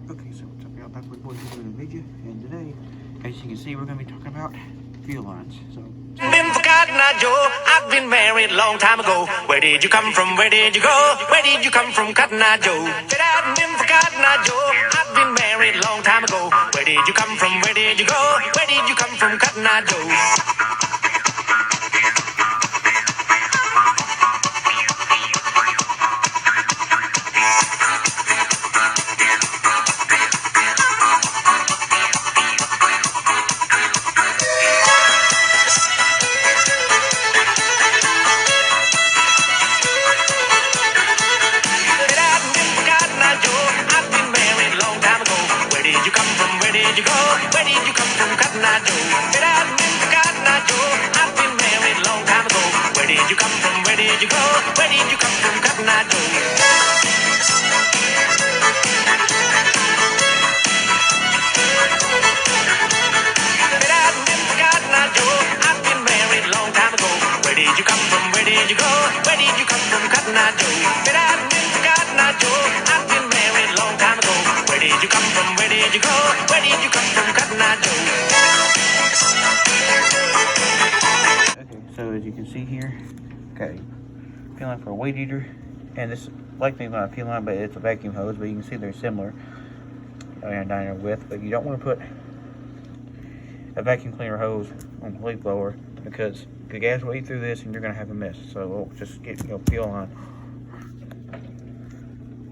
Okay, so what's up, y'all? Back with doing a video, and today, as you can see, we're going to be talking about fuel lines. So, Been forgotten, Joe. I've been married a long time ago. Where did you come from? Where did you go? Where did you come from, Cotton Eye Joe? Said I've been forgotten, Joe. I've been married a long time ago. Where did you come from? Where did you go? Where did you come from, Cotton Eye Joe? Where did you come from, Cotton Eye Joe? Said I've been forgotten, Joe. I've been married a long time ago. Where did you come from? Where did you go? Where did you come from, Cotton Eye Joe? Said I've been forgotten, Joe. I've been married a long time ago. Where did you come from? Where did you go? Where did you come from, Cotton Eye Joe? Said I've been forgotten, Joe. I've been married a long time ago. Where did you come from? Where did you go? Where did you come from, Cotton Eye Joe? okay, so as you can see here, got a fuel line for a weight eater, and this likely not a fuel line, but it's a vacuum hose, but you can see they're similar in diameter width, but you don't want to put a vacuum cleaner hose on the leaf blower because the gas will eat through this and you're going to have a mess. So we'll just get fuel line.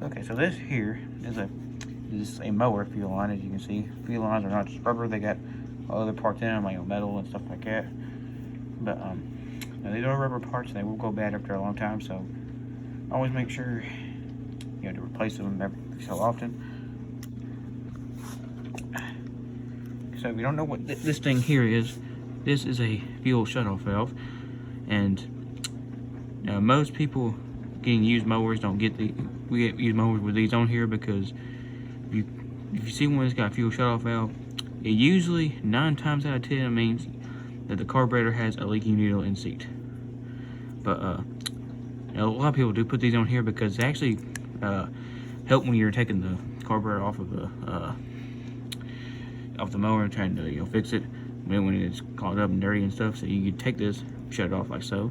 Okay, so this here is a mower fuel line. As you can see, fuel lines are not just rubber, they got other parts in them like metal and stuff like that. But now these are rubber parts and they will go bad after a long time, so always make sure you have to replace them every so often. So if you don't know what this thing here is, this is a fuel shutoff valve, and most people getting used mowers don't get we get used mowers with these on here because if you see one that's got a fuel shutoff valve, it usually 9 times out of 10 means that the carburetor has a leaking needle in seat. But a lot of people do put these on here because they actually help when you're taking the carburetor off of the mower and trying to fix it when it's clogged up and dirty and stuff. So you can take this, shut it off like so,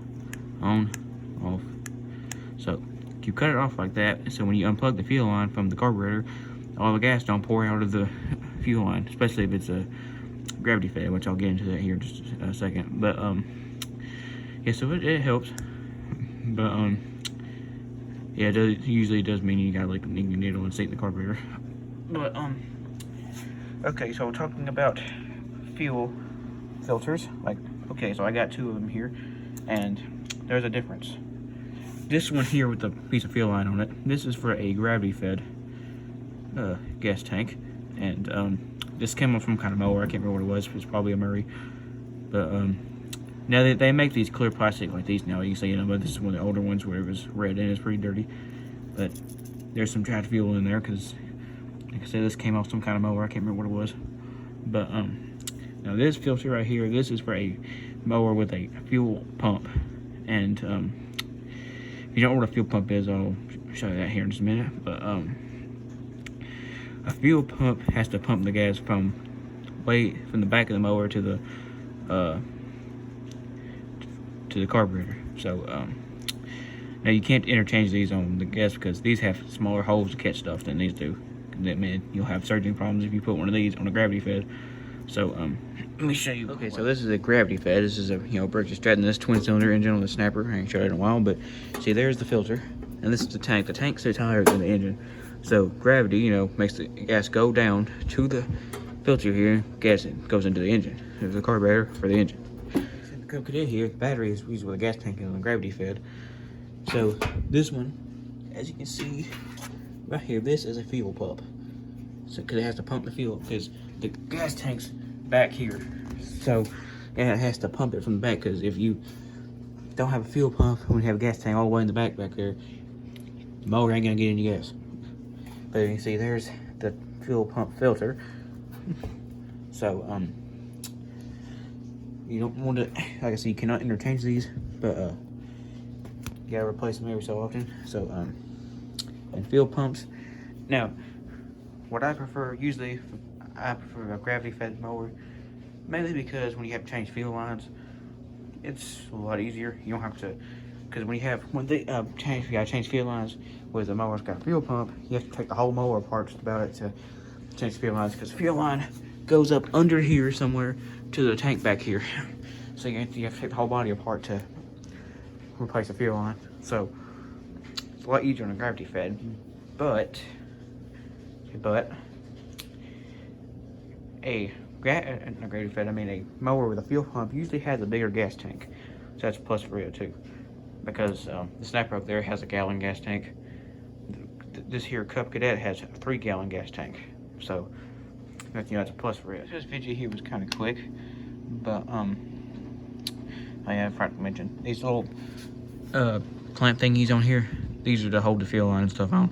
on, off. So you cut it off like that, so when you unplug the fuel line from the carburetor, all the gas don't pour out of the fuel line, especially if it's a gravity fed, which I'll get into that here in just a second. But yeah, so it helps. But yeah, it usually does mean you got like a leaking needle and seat in the carburetor. But okay, so talking about fuel filters, like, okay, so I got 2 of them here, and there's a difference. This one here with the piece of fuel line on it, this is for a gravity fed gas tank, and this came from kind of mower. I can't remember what it was. It was probably a Murray. But now they make these clear plastic like these now. You can see, but this is one of the older ones where it was red and it's pretty dirty. But there's some trapped fuel in there because, like I said, this came off some kind of mower. I can't remember what it was. But now this filter right here, this is for a mower with a fuel pump. And if you don't know what a fuel pump is, I'll show you that here in just a minute. But a fuel pump has to pump the gas from the back of the mower to the carburetor. So now you can't interchange these on the gas because these have smaller holes to catch stuff than these do. That means you'll have surging problems if you put one of these on a gravity fed. So let me show you. Okay, so this is a gravity fed. This is a Briggs & Stratton. This twin cylinder engine on the snapper. I ain't showed it in a while, but see, there's the filter, and this is the tank. The tank sits higher than the engine. So gravity, makes the gas go down to the filter here. Gas goes into the engine. There's a carburetor for the engine. The coke in here, the battery is used with a gas tank and a gravity fed. So this one, as you can see right here, this is a fuel pump. So because it has to pump the fuel, because the gas tank's back here. So yeah, it has to pump it from the back, because if you don't have a fuel pump when you have a gas tank all the way in the back there, the mower ain't gonna get any gas. But you can see there's the fuel pump filter. So you don't want to, like I said, you cannot interchange these, but you gotta replace them every so often. So and fuel pumps. Now, what I prefer, usually, I prefer a gravity-fed mower, mainly because when you have to change fuel lines, it's a lot easier. You don't have to, because when they you gotta change fuel lines with a mower's got a fuel pump, you have to take the whole mower apart just about it to change the fuel lines, because the fuel line goes up under here somewhere to the tank back here. So you have to take the whole body apart to replace the fuel line. So it's a lot easier on a gravity fed, but a gravity fed, I mean a mower with a fuel pump usually has a bigger gas tank. So that's a plus for it too, because the Sniper up there has a gallon gas tank. This here Cub Cadet has a 3-gallon gas tank. So that's a plus for it. This video here was kind of quick, but I forgot to mention these little clamp thingies on here. These are to hold the fuel line and stuff on,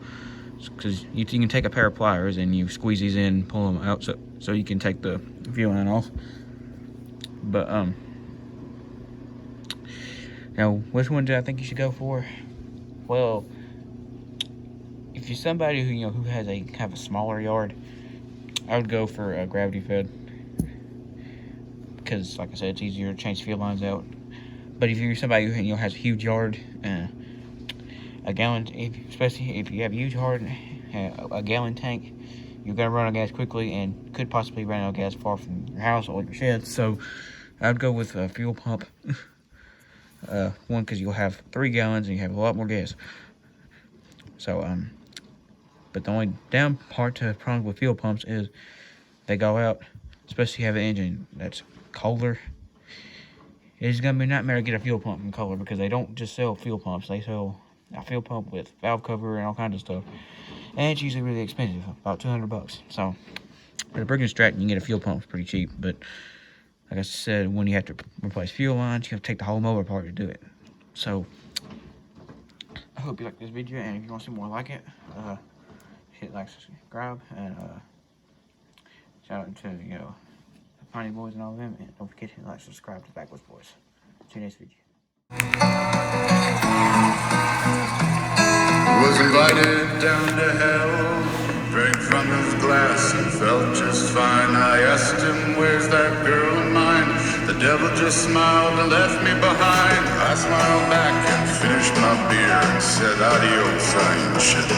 because you can take a pair of pliers and you squeeze these in, pull them out, so you can take the fuel line off. But now which one do I think you should go for? Well, if you're somebody who has a kind of a smaller yard, I would go for a gravity fed, because like I said, it's easier to change fuel lines out. But if you're somebody who has a huge yard, a gallon, especially if you have a huge yard, a gallon tank, you're gonna run out of gas quickly and could possibly run out of gas far from your house or your shed. So I'd go with a fuel pump. One, because you'll have 3 gallons and you have a lot more gas. So but the only down part to problem with fuel pumps is they go out, especially if you have an engine that's colder. It's gonna be a nightmare to get a fuel pump from Kohler, because they don't just sell fuel pumps. They sell a fuel pump with valve cover and all kinds of stuff, and it's usually really expensive, about $200. So at a Briggs & Stratton, you can get a fuel pump for pretty cheap. But like I said, when you have to replace fuel lines, you have to take the whole mower apart to do it. So I hope you like this video, and if you want to see more like it, hit like, subscribe, and shout out to the Piney Boys and all of them, and don't forget to hit like, subscribe to Backwoods Boys. See you next video. Was invited down to hell, drank from his glass and felt just fine. I asked him, where's that girl of mine? The devil just smiled and left me behind. I smiled back and finished my beer and said, adios, I ain't shit.